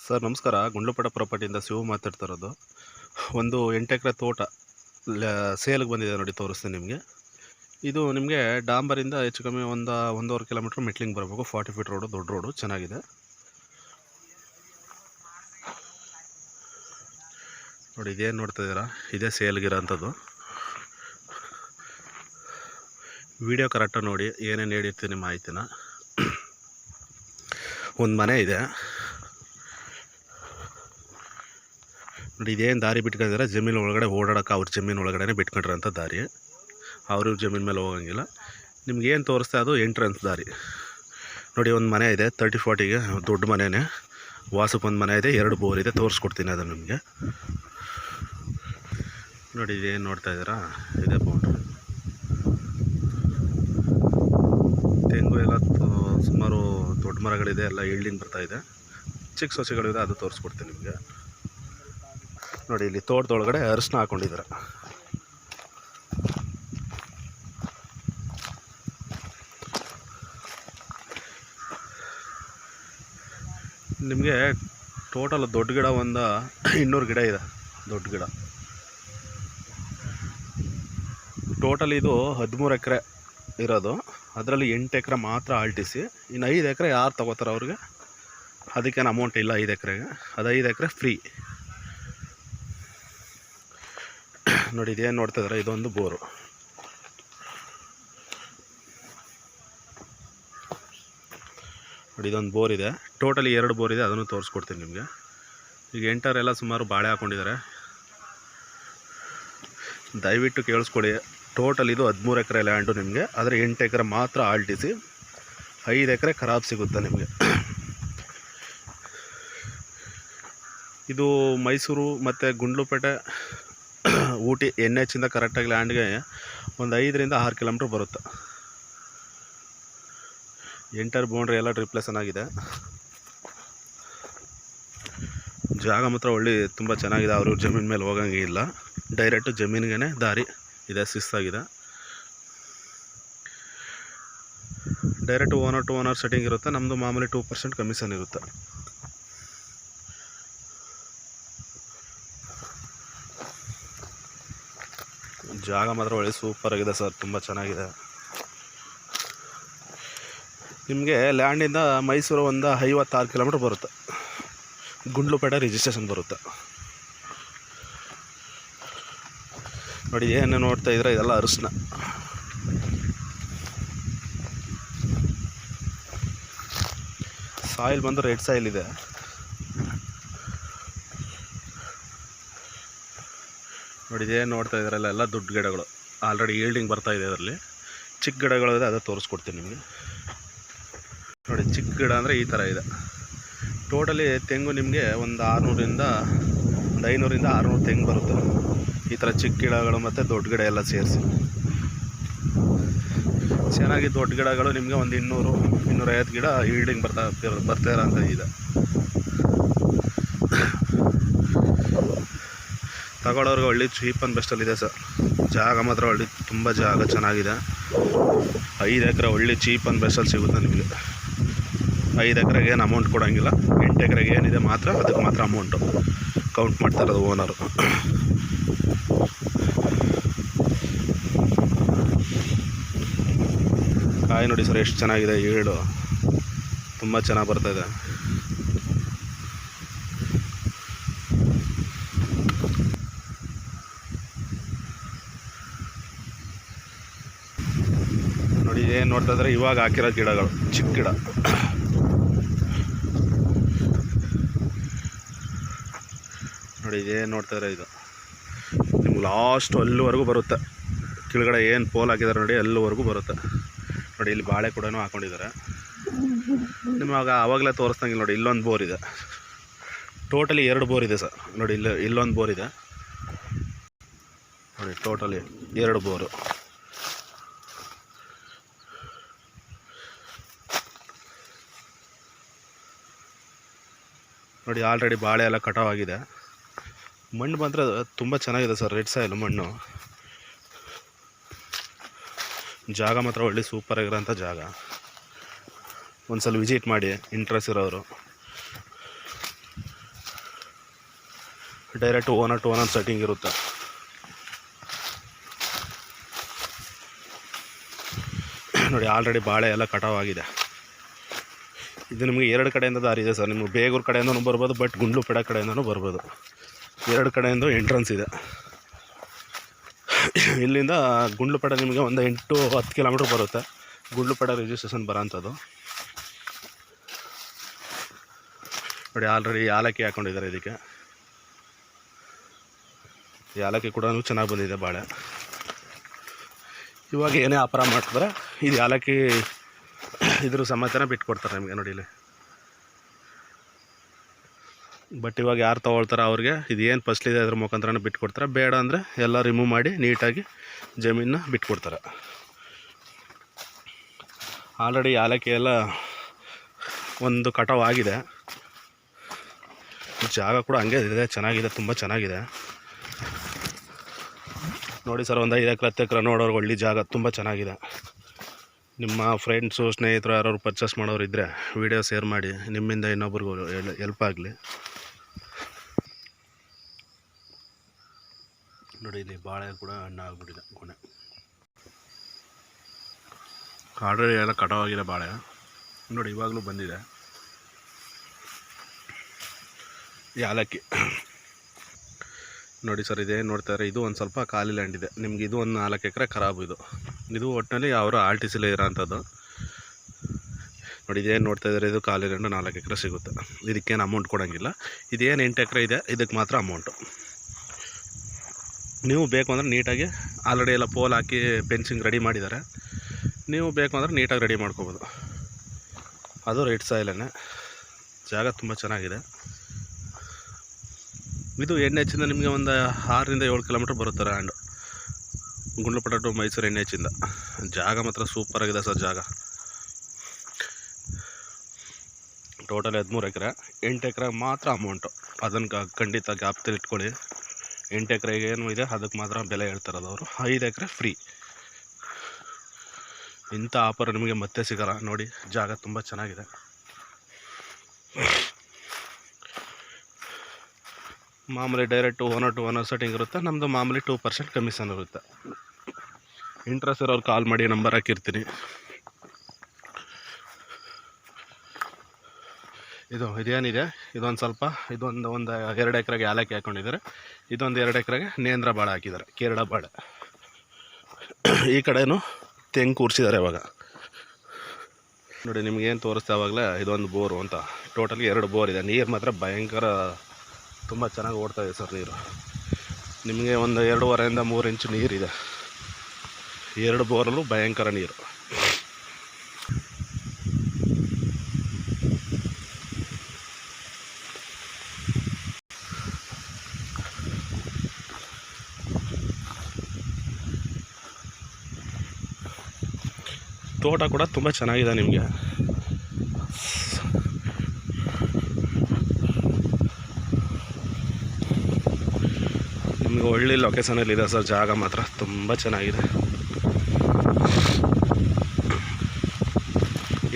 Sir ನಮಸ್ಕಾರ. ಗುಂಡ್ಲುಪೇಟೆ ಪ್ರಾಪರ್ಟಿಯಿಂದ ಶಿವು ಮಾತಾಡ್ತಾ ಇರೋದು. ಒಂದು 8 ಎಕರೆ ತೋಟ ಸೇಲ್ಗೆ ಬಂದಿದೆ ನೋಡಿ, ತೋರಿಸ್ತೀನಿ ನಿಮಗೆ. ಇದು ನಿಮಗೆ ಡಾಂಬರಿಂದ ಹೆಚ್ಚು ಕಮ್ಮಿ ಒಂದೂವರೆ ಕಿಲೋಮೀಟ್ರ್ ಮೆಟ್ಲಿಂಗ್ ಬರಬೇಕು. 40 ಫೀಟ್ ರೋಡು, ದೊಡ್ಡ ರೋಡು, ಚೆನ್ನಾಗಿದೆ ನೋಡಿ. ಇದೇನು ನೋಡ್ತಾ ಇದ್ದೀರಾ, ಇದೇ ಸೇಲ್ಗಿರೋಂಥದ್ದು. ವಿಡಿಯೋ ಕರೆಕ್ಟಾಗಿ ನೋಡಿ, ಏನೇನು ಹೇಳಿರ್ತೀನಿ ಮಾಹಿತಿನ. ಒಂದು ಮನೆ ಇದೆ ನೋಡಿ. ಇದೇನು ದಾರಿ ಬಿಟ್ಕೊಂಡಿದ್ದಾರೆ, ಜಮೀನು ಒಳಗಡೆ ಓಡಾಡೋಕೆ ಅವ್ರ ಜಮೀನು ಒಳಗಡೆ ಬಿಟ್ಕೊಂಡಿರೋಂಥ ದಾರಿ. ಅವ್ರ ಜಮೀನು ಮೇಲೆ ಹೋಗೋಂಗಿಲ್ಲ. ನಿಮ್ಗೆ ಏನು ತೋರಿಸ್ತಾ ಅದು ಎಂಟ್ರೆನ್ಸ್ ದಾರಿ ನೋಡಿ. ಒಂದು ಮನೆ ಇದೆ 30-40ಗೆ, ದೊಡ್ಡ ಮನೆಯೇ. ವಾಸಕ್ಕೊಂದು ಮನೆ ಇದೆ, 2 ಬೋರ್ ಇದೆ. ತೋರಿಸ್ಕೊಡ್ತೀನಿ ಅದು ನಿಮಗೆ ನೋಡಿ. ಇದೇನು ನೋಡ್ತಾ ಇದ್ದೀರಾ, ಇದೇ ಬೌಂಡ್ರಿ. ತೆಂಗು ಎಲ್ಲ ಸುಮಾರು ದೊಡ್ಡ ಮರಗಳಿದೆ, ಎಲ್ಲ ಈಲ್ಡಿಂಗ್ ಬರ್ತಾಯಿದೆ. ಚಿಕ್ಕ ಸೊಸೆಗಳಿದೆ, ಅದು ತೋರಿಸ್ಕೊಡ್ತೀನಿ ನಿಮಗೆ ನೋಡಿ. ಇಲ್ಲಿ ತೋಟದೊಳಗಡೆ ಅರಿಶಿನ ಹಾಕೊಂಡಿದ್ದಾರೆ. ನಿಮಗೆ ಟೋಟಲ್ ದೊಡ್ಡ ಗಿಡ ಒಂದು 200 ಗಿಡ ಇದೆ, ದೊಡ್ಡ ಗಿಡ. ಟೋಟಲ್ ಇದು 13 ಎಕರೆ ಇರೋದು. ಅದರಲ್ಲಿ 8 ಎಕರೆ ಮಾತ್ರ ಆಲ್ಟಿಸಿ. ಇನ್ನು 5 ಎಕರೆ ಯಾರು ತೊಗೋತಾರೆ ಅವ್ರಿಗೆ ಅದಕ್ಕೇನು ಅಮೌಂಟ್ ಇಲ್ಲ. 5 ಎಕರೆಗೆ ಅದು 5 ಎಕರೆ ಫ್ರೀ ನೋಡಿ. ಇದೇನು ನೋಡ್ತಾ ಇದ್ದಾರೆ, ಇದೊಂದು ಬೋರು ನೋಡಿ. ಇದೊಂದು ಬೋರ್ ಇದೆ, ಟೋಟಲಿ 2 ಬೋರ್ ಇದೆ, ಅದನ್ನು ತೋರಿಸ್ಕೊಡ್ತೀನಿ ನಿಮಗೆ. ಈಗ ಎಂಟರೆಲ್ಲ ಸುಮಾರು ಬಾಳೆ ಹಾಕ್ಕೊಂಡಿದ್ದಾರೆ. ದಯವಿಟ್ಟು ಕೇಳಿಸ್ಕೊಳ್ಳಿ. ಟೋಟಲ್ ಇದು 13 ಎಕರೆ ಲ್ಯಾಂಡು ನಿಮಗೆ. ಆದರೆ 8 ಎಕರೆ ಮಾತ್ರ ಆಲ್ಟಿಸಿ, 5 ಎಕರೆ ಖರಾಬ್ ಸಿಗುತ್ತೆ ನಿಮಗೆ. ಇದು ಮೈಸೂರು ಮತ್ತು ಗುಂಡ್ಲುಪೇಟೆ, ಊಟಿ NH ಇಂದ ಕರೆಕ್ಟಾಗಿ ಲ್ಯಾಂಡ್ಗೆ ಒಂದು 5ರಿಂದ 6 ಕಿಲೋಮೀಟ್ರ್ ಬರುತ್ತೆ. ಎಂಟರ್ ಬೌಂಡ್ರಿ ಎಲ್ಲ ರಿಪ್ಲೇಸನ್ ಆಗಿದೆ. ಜಾಗ ಮಾತ್ರ ಒಳ್ಳೆ ತುಂಬ ಚೆನ್ನಾಗಿದೆ. ಅವ್ರ ಜಮೀನು ಮೇಲೆ ಹೋಗಂಗೆ ಇಲ್ಲ, ಡೈರೆಕ್ಟು ಜಮೀನಿಗೆ ದಾರಿ ಇದೆ. ಶಿಸ್ತಾಗಿದೆ. Direct owner to owner setting ಇರುತ್ತೆ. ನಮ್ಮದು ಮಾಮೂಲಿ 2% ಕಮಿಷನ್ ಇರುತ್ತೆ. ಜಾಗ ಮಾತ್ರ ಒಳ್ಳೆ ಸೂಪರಾಗಿದೆ ಸರ್, ತುಂಬ ಚೆನ್ನಾಗಿದೆ. ನಿಮಗೆ ಲ್ಯಾಂಡಿಂದ ಮೈಸೂರು ಒಂದು 56 ಕಿಲೋಮೀಟ್ರ್ ಬರುತ್ತೆ. ಗುಂಡ್ಲುಪೇಟೆ ರಿಜಿಸ್ಟ್ರೇಷನ್ ಬರುತ್ತೆ ನೋಡಿ. ಏನು ನೋಡ್ತಾ ಇದ್ರೆ ಇದೆಲ್ಲ ಅರಿಶಿನ. ಸಾಯಿಲ್ ಬಂದು ರೆಡ್ ಸಾಯಿಲ್ ಇದೆ ನೋಡಿ. ಇದೇನು ನೋಡ್ತಾ ಇದ್ರಲ್ಲ, ಎಲ್ಲ ದೊಡ್ಡ ಗಿಡಗಳು ಆಲ್ರೆಡಿ ಈಲ್ಡಿಂಗ್ ಬರ್ತಾಯಿದೆ. ಇದರಲ್ಲಿ ಚಿಕ್ಕ ಗಿಡಗಳಿದೆ, ಅದು ತೋರಿಸ್ಕೊಡ್ತೀನಿ ನಿಮಗೆ ನೋಡಿ. ಚಿಕ್ಕ ಗಿಡ ಅಂದರೆ ಈ ಥರ ಇದೆ. ಟೋಟಲಿ ತೆಂಗು ನಿಮಗೆ ಒಂದು 500ರಿಂದ 600 ತೆಂಗು ಬರುತ್ತೆ. ಈ ಥರ ಚಿಕ್ಕ ಗಿಡಗಳು ಮತ್ತು ದೊಡ್ಡ ಗಿಡ ಎಲ್ಲ ಸೇರಿಸಿ ಚೆನ್ನಾಗಿ. ದೊಡ್ಡ ಗಿಡಗಳು ನಿಮಗೆ ಒಂದು 200-250 ಗಿಡ ಈಲ್ಡಿಂಗ್ ಬರ್ತಾ ಇರೋಂಥ ಇದೆ. ತಗೊಳ್ಳೋರ್ಗೆ ಒಳ್ಳೆ ಚೀಪ್ ಆ್ಯಂಡ್ ಬೆಸ್ಟಲ್ಲಿದೆ ಸರ್. ಜಾಗ ಮಾತ್ರ ಒಳ್ಳೆ, ತುಂಬ ಜಾಗ ಚೆನ್ನಾಗಿದೆ. 5 ಎಕರೆ ಒಳ್ಳೆ ಚೀಪ್ ಆ್ಯಂಡ್ ಬೆಸ್ಟಲ್ಲಿ ಸಿಗುತ್ತೆ ನಿಮಗೆ. 5 ಎಕರೆಗೆ ಏನು ಅಮೌಂಟ್ ಕೊಡೋಂಗಿಲ್ಲ. 8 ಎಕರೆಗೆ ಏನಿದೆ ಮಾತ್ರ ಅದಕ್ಕೆ ಮಾತ್ರ ಅಮೌಂಟು ಕೌಂಟ್ ಮಾಡ್ತಾ ಇರೋದು ಓನರು. ಕಾಯಿ ನೋಡಿ ಸರ್, ಎಷ್ಟು ಚೆನ್ನಾಗಿದೆ. ಈಳು ತುಂಬ ಚೆನ್ನಾಗಿ ಬರ್ತಾಯಿದೆ ನೋಡಿ. ಏನು ನೋಡ್ತಾ ಇದ್ದಾರೆ, ಇವಾಗ ಹಾಕಿರೋ ಗಿಡಗಳು, ಚಿಕ್ಕ ಗಿಡ ನೋಡಿ. ಇದೇನು ನೋಡ್ತಾ ಇದ್ದಾರೆ, ಇದು ನಿಮ್ಗೆ ಲಾಸ್ಟ್ ಅಲ್ಲಿವರೆಗೂ ಬರುತ್ತೆ. ಕೆಳಗಡೆ ಏನು ಪೋಲ್ ಹಾಕಿದ್ದಾರೆ ನೋಡಿ, ಅಲ್ಲಿವರೆಗೂ ಬರುತ್ತೆ ನೋಡಿ. ಇಲ್ಲಿ ಬಾಳೆ ಕೂಡ ಹಾಕ್ಕೊಂಡಿದ್ದಾರೆ. ನಿಮಗೆ ಆವಾಗಲೇ ತೋರಿಸ್ದಂಗಿಲ್ಲ ನೋಡಿ. ಇಲ್ಲೊಂದು ಬೋರ್ ಇದೆ, ಟೋಟಲಿ 2 ಬೋರ್ ಇದೆ ಸರ್ ನೋಡಿ. ಇಲ್ಲೊಂದು ಬೋರ್ ಇದೆ ನೋಡಿ. ಟೋಟಲಿ 2 ಬೋರು ನೋಡಿ. ಆಲ್ರೆಡಿ ಬಾಳೆ ಎಲ್ಲ ಕಟಾವಾಗಿದೆ. ಮಣ್ಣು ಬಂದರೆ ತುಂಬ ಚೆನ್ನಾಗಿದೆ ಸರ್, ರೆಡ್ ಸಾಯಿಲ್ ಮಣ್ಣು. ಜಾಗ ಮಾತ್ರ ಒಳ್ಳೆ ಸೂಪರಾಗಿರೋಂಥ ಜಾಗ. ಒಂದು ಸಲ ವಿಸಿಟ್ ಮಾಡಿ ಇಂಟ್ರೆಸ್ಟ್ ಇರೋರು. Direct owner to owner setting ಇರುತ್ತೆ. ನೋಡಿ ಆಲ್ರೆಡಿ ಬಾಳೆ ಎಲ್ಲ ಕಟಾವಾಗಿದೆ. ಇದು ನಿಮಗೆ 2 ಕಡೆಯಿಂದ ದಾರಿ ಇದೆ ಸರ್. ನಿಮಗೆ ಬೇಗೂರು ಕಡೆಯಿಂದನೂ ಬರ್ಬೋದು, ಬಟ್ ಗುಂಡ್ಲುಪೇಟೆ ಕಡೆಯಿಂದನೂ ಬರ್ಬೋದು. 2 ಕಡೆಯಿಂದ ಎಂಟ್ರೆನ್ಸ್ ಇದೆ. ಇಲ್ಲಿಂದ ಗುಂಡ್ಲುಪೇಟೆ ನಿಮಗೆ ಒಂದು 8-10 ಕಿಲೋಮೀಟ್ರ್ ಬರುತ್ತೆ. ಗುಂಡ್ಲುಪೇಟೆ ರಿಜಿಸ್ಟ್ರೇಷನ್ ಬರೋಂಥದ್ದು. ನೋಡಿ ಆಲ್ರೆಡಿ ಯಾಲಕ್ಕಿ ಹಾಕ್ಕೊಂಡಿದ್ದಾರೆ. ಇದಕ್ಕೆ ಯಾಲಕ್ಕಿ ಕೂಡ ಚೆನ್ನಾಗಿ ಬಂದಿದೆ ಬಾಳೆ. ಇವಾಗ ಏನೇ ವ್ಯಾಪಾರ ಮಾಡ್ತಾರೆ ಇದು ಯಾಲಕ್ಕಿ ಇದ್ರ ಸಮೇತನ ಬಿಟ್ಕೊಡ್ತಾರೆ ನಿಮಗೆ. ನೋಡಿ ಇಲ್ಲಿ. ಬಟ್ ಇವಾಗ ಯಾರು ತೊಗೊಳ್ತಾರೆ ಅವ್ರಿಗೆ ಇದು ಏನು ಫಸ್ಲಿದೆ ಅದ್ರ ಮುಖಾಂತರನೇ ಬಿಟ್ಕೊಡ್ತಾರೆ. ಬೇಡ ಅಂದರೆ ಎಲ್ಲ ರಿಮೂವ್ ಮಾಡಿ ನೀಟಾಗಿ ಜಮೀನನ್ನ ಬಿಟ್ಕೊಡ್ತಾರೆ. ಆಲ್ರೆಡಿ ಯಾಲಕ್ಕಿ ಎಲ್ಲ ಒಂದು ಕಟಾವು ಆಗಿದೆ. ಜಾಗ ಕೂಡ ಹಂಗೆ ಇದೆ, ಚೆನ್ನಾಗಿದೆ, ತುಂಬ ಚೆನ್ನಾಗಿದೆ. ನೋಡಿ ಸರ್, ಒಂದು 5 ಎಕರೆ 10 ಎಕರೆ ನೋಡೋರು ಒಳ್ಳೆ ಜಾಗ, ತುಂಬ ಚೆನ್ನಾಗಿದೆ. ನಿಮ್ಮ ಫ್ರೆಂಡ್ಸು ಸ್ನೇಹಿತರು ಯಾರು ಪರ್ಚೇಸ್ ಮಾಡೋರು ಇದ್ದರೆ ವಿಡಿಯೋ ಶೇರ್ ಮಾಡಿ, ನಿಮ್ಮಿಂದ ಇನ್ನೊಬ್ರಿಗೂ ಹೆಲ್ಪ್ ಆಗಲಿ. ನೋಡಿ ಇಲ್ಲಿ ಬಾಳೆ ಕೂಡ ಹಣ್ಣಾಗ್ಬಿಟ್ಟಿದೆ. ಕೊನೆ ಆಲ್ರೆಡಿ ಎಲ್ಲ ಕಟಾವಾಗಿದೆ ಬಾಳೆ. ನೋಡಿ ಇವಾಗಲೂ ಬಂದಿದೆ ಯಾಲಕ್ಕಿ. ನೋಡಿ ಸರ್, ಇದೇನು ನೋಡ್ತಾರೆ, ಇದು ಒಂದು ಸ್ವಲ್ಪ ಖಾಲಿ ಲ್ಯಾಂಡ್ ಇದೆ ನಿಮ್ಗೆ. ಇದು ಒಂದು 4 ಎಕರೆ ಖರಾಬು. ಇದು ಒಟ್ಟಿನಲ್ಲಿ ಅವರು RTCಲೇ ಇರೋಂಥದ್ದು. ನೋಡಿ ಇದೇನು ನೋಡ್ತಾ ಇದ್ದಾರೆ, ಇದು ಖಾಲಿ ಲ್ಯಾಂಡು 4 ಎಕರೆ ಸಿಗುತ್ತೆ. ಇದಕ್ಕೇನು ಅಮೌಂಟ್ ಕೊಡೋಂಗಿಲ್ಲ. ಇದೇನು 8 ಎಕರೆ ಇದೆ ಇದಕ್ಕೆ ಮಾತ್ರ ಅಮೌಂಟು. ನೀವು ಬೇಕು ಅಂದರೆ ನೀಟಾಗಿ ಆಲ್ರೆಡಿ ಎಲ್ಲ ಪೋಲ್ ಹಾಕಿ ಫೆನ್ಸಿಂಗ್ ರೆಡಿ ಮಾಡಿದ್ದಾರೆ. ನೀವು ಬೇಕು ಅಂದರೆ ನೀಟಾಗಿ ರೆಡಿ ಮಾಡ್ಕೋಬೋದು. ಅದು ರೆಡ್ ಸಾಯಿಲೇ. ಜಾಗ ತುಂಬ ಚೆನ್ನಾಗಿದೆ. ಇದು NHಯಿಂದ ನಿಮಗೆ ಒಂದು 6-7 ಕಿಲೋಮೀಟ್ರ್ ಬರುತ್ತೆ ಲ್ಯಾಂಡು. ಗುಂಡ್ಲುಪೇಟೆ ಟು ಮೈಸೂರು NHಯಿಂದ. ಜಾಗ ಮಾತ್ರ ಸೂಪರಾಗಿದೆ ಸರ್. ಜಾಗ ಟೋಟಲ್ 13 ಎಕರೆ. 8 ಎಕರೆ ಮಾತ್ರ ಅಮೌಂಟು. ಅದನ್ನು ಖಂಡಿತ ಜ್ಞಾಪಕದಲ್ಲಿ ಇಟ್ಕೊಳ್ಳಿ. 8 ಎಕರೆಗೆ ಏನು ಇದೆ ಅದಕ್ಕೆ ಮಾತ್ರ ಬೆಲೆ ಹೇಳ್ತಾರದು ಅವರು. 5 ಎಕರೆ ಫ್ರೀ. ಇಂಥ ಆಫರ್ ನಿಮಗೆ ಮತ್ತೆ ಸಿಗಲ್ಲ. ನೋಡಿ ಜಾಗ ತುಂಬ ಚೆನ್ನಾಗಿದೆ. ಮಾಮೂಲಿ direct owner to owner setting ಇರುತ್ತೆ. ನಮ್ಮದು ಮಾಮೂಲಿ 2% ಕಮಿಷನ್ ಇರುತ್ತೆ. ಇಂಟ್ರೆಸ್ಟ್ ಇರೋರು ಕಾಲ್ ಮಾಡಿ, ನಂಬರ್ ಹಾಕಿರ್ತೀನಿ. ಇದೇನಿದೆ ಇದೊಂದು ಸ್ವಲ್ಪ ಒಂದು 2 ಎಕರೆಗೆ ಯಾಲಕ್ಕಿ ಹಾಕ್ಕೊಂಡಿದ್ದಾರೆ. ಇದೊಂದು 2 ಎಕರೆಗೆ ನೇಂದ್ರ ಬಾಳೆ ಹಾಕಿದ್ದಾರೆ, ಕೇರಳ ಬಾಳೆ. ಈ ಕಡೆನೂ ತೆಂಗು ಕೂರಿಸಿದ್ದಾರೆ ಇವಾಗ. ನೋಡಿ ನಿಮಗೇನು ತೋರಿಸ್ತಾ ಆವಾಗಲೇ ಇದೊಂದು ಬೋರು ಅಂತ. ಟೋಟಲಿ 2 ಬೋರ್ ಇದೆ. ನೀರು ಮಾತ್ರ ಭಯಂಕರ ತುಂಬ ಚೆನ್ನಾಗಿ ಓಡ್ತಾ ಇದೆ ಸರ್ ನೀರು. ನಿಮಗೆ ಒಂದು 2.5 ಇಂದ 3 ಇಂಚು ನೀರಿದೆ. 2 ಬೋರಲ್ಲೂ ಭಯಂಕರ ನೀರು. ತೋಟ ಕೂಡ ತುಂಬ ಚೆನ್ನಾಗಿದೆ ನಿಮಗೆ. ನಿಮಗೆ ಒಳ್ಳೆ ಲೊಕೇಶನಲ್ಲಿದೆ ಸರ್. ಜಾಗ ಮಾತ್ರ ತುಂಬ ಚೆನ್ನಾಗಿದೆ.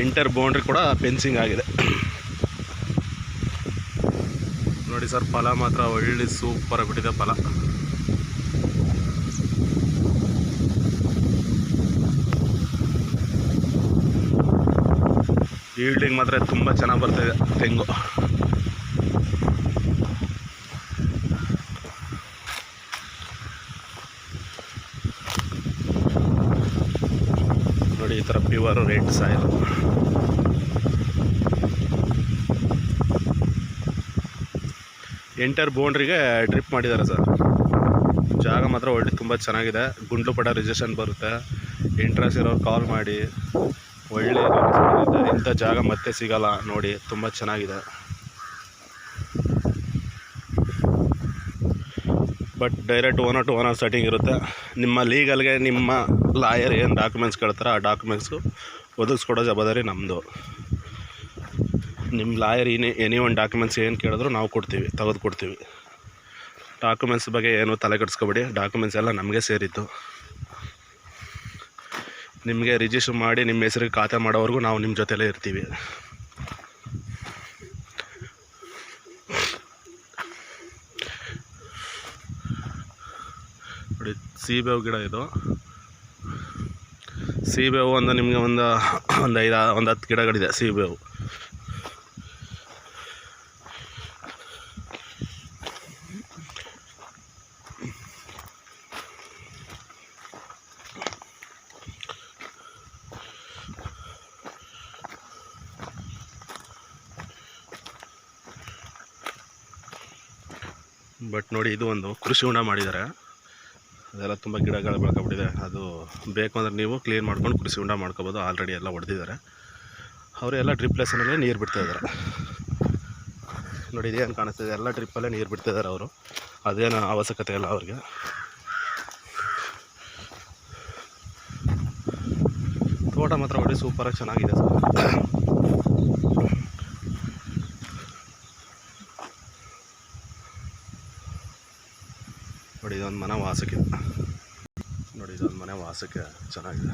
ಎಂಟರ್ ಬೌಂಡ್ರಿ ಕೂಡ ಫೆನ್ಸಿಂಗ್ ಆಗಿದೆ. ನೋಡಿ ಸರ್, ಫಲ ಮಾತ್ರ ಒಳ್ಳೆ ಸೂಪರ್ ಆಗಿಬಿಟ್ಟಿದೆ ಫಲ. ಈಲ್ಡಿಂಗ್ ಮಾತ್ರ ತುಂಬ ಚೆನ್ನಾಗಿ ಬರ್ತಾಯಿದೆ ತೆಂಗು. ನೋಡಿ ಈ ಥರ ಪ್ಯೂರ್ ರೆಡ್ ಸಾಯಿಲ್. ಎಂಟರ್ ಬೌಂಡ್ರಿಗೆ ಡ್ರಿಪ್ ಮಾಡಿದ್ದಾರೆ ಸರ್. ಜಾಗ ಮಾತ್ರ ಒಳ್ಳೆ ತುಂಬ ಚೆನ್ನಾಗಿದೆ. ಗುಂಡ್ಲುಪೇಟೆ ರಿಜಿಸ್ಟ್ರೇಷನ್ ಬರುತ್ತೆ. ಇಂಟ್ರೆಸ್ಟ್ ಇರೋರು ಕಾಲ್ ಮಾಡಿ. ಒಳ್ಳೆ ಇಂಥ ಜಾಗ ಮತ್ತೆ ಸಿಗಲ್ಲ. ನೋಡಿ ತುಂಬ ಚೆನ್ನಾಗಿದೆ. But direct owner to owner setting ಇರುತ್ತೆ. ನಿಮ್ಮ ಲೀಗಲ್ಗೆ ನಿಮ್ಮ ಲಾಯರ್ ಏನು ಡಾಕ್ಯುಮೆಂಟ್ಸ್ ಕೇಳ್ತಾರೆ ಆ ಡಾಕ್ಯುಮೆಂಟ್ಸು ಒದಗಿಸ್ಕೊಡೋ ಜವಾಬ್ದಾರಿ ನಮ್ಮದು. ನಿಮ್ಮ ಲಾಯರ್ ಎನಿ ಒಂದು ಡಾಕ್ಯುಮೆಂಟ್ಸ್ ಏನು ಕೇಳಿದ್ರು ನಾವು ಕೊಡ್ತೀವಿ, ತೆಗೆದು ಕೊಡ್ತೀವಿ. ಡಾಕ್ಯುಮೆಂಟ್ಸ್ ಬಗ್ಗೆ ಏನು ತಲೆ ಕೆಡಿಸ್ಕೊಬೇಡಿ. ಡಾಕ್ಯುಮೆಂಟ್ಸ್ ಎಲ್ಲ ನಮಗೆ ಸೇರಿದ್ದು. ನಿಮಗೆ ರಿಜಿಸ್ಟರ್ ಮಾಡಿ ನಿಮ್ಮ ಹೆಸರಿಗೆ ಖಾತೆ ಮಾಡೋವರೆಗೂ ನಾವು ನಿಮ್ಮ ಜೊತೆಲೇ ಇರ್ತೀವಿ. ಸೀಬೇವು ಗಿಡ ಇದು. ಸೀಬೇವು ನಿಮಗೆ ಒಂದು 10 ಗಿಡಗಳಿದೆ ಸೀಬೇವು. ಬಟ್ ನೋಡಿ, ಇದು ಒಂದು ಕೃಷಿ ಹೊಂಡ ಮಾಡಿದ್ದಾರೆ. ಅದೆಲ್ಲ ತುಂಬ ಗಿಡಗಳು ಬೆಳ್ಕೊಬಿಟ್ಟಿದೆ. ಅದು ಬೇಕು ಅಂದರೆ ನೀವು ಕ್ಲೀನ್ ಮಾಡ್ಕೊಂಡು ಕೃಷಿ ಹೊಂಡ ಮಾಡ್ಕೋಬೋದು. ಆಲ್ರೆಡಿ ಎಲ್ಲ ಹೊಡೆದಿದ್ದಾರೆ. ಅವರೆಲ್ಲ ಡ್ರಿಪ್ ಲೆಸನಲ್ಲೇ ನೀರು ಬಿಡ್ತಾಯಿದ್ದಾರೆ. ನೋಡಿ, ಇದೇನು ಕಾಣಿಸ್ತಿದೆ, ಎಲ್ಲ ಡ್ರಿಪ್ಪಲ್ಲೇ ನೀರು ಬಿಡ್ತಾಯಿದ್ದಾರೆ ಅವರು. ಅದೇನು ಅವಶ್ಯಕತೆ ಇಲ್ಲ ಅವ್ರಿಗೆ. ತೋಟ ಮಾತ್ರ ನೋಡಿ ಸೂಪರಾಗಿ ಚೆನ್ನಾಗಿದೆ ಸರ್. ನೋಡಿ, ಇದೊಂದು ಮನೆ ವಾಸಕ್ಕೆ. ನೋಡಿ, ಇದೊಂದು ಮನೆ ವಾಸಕ್ಕೆ ಚೆನ್ನಾಗಿದೆ.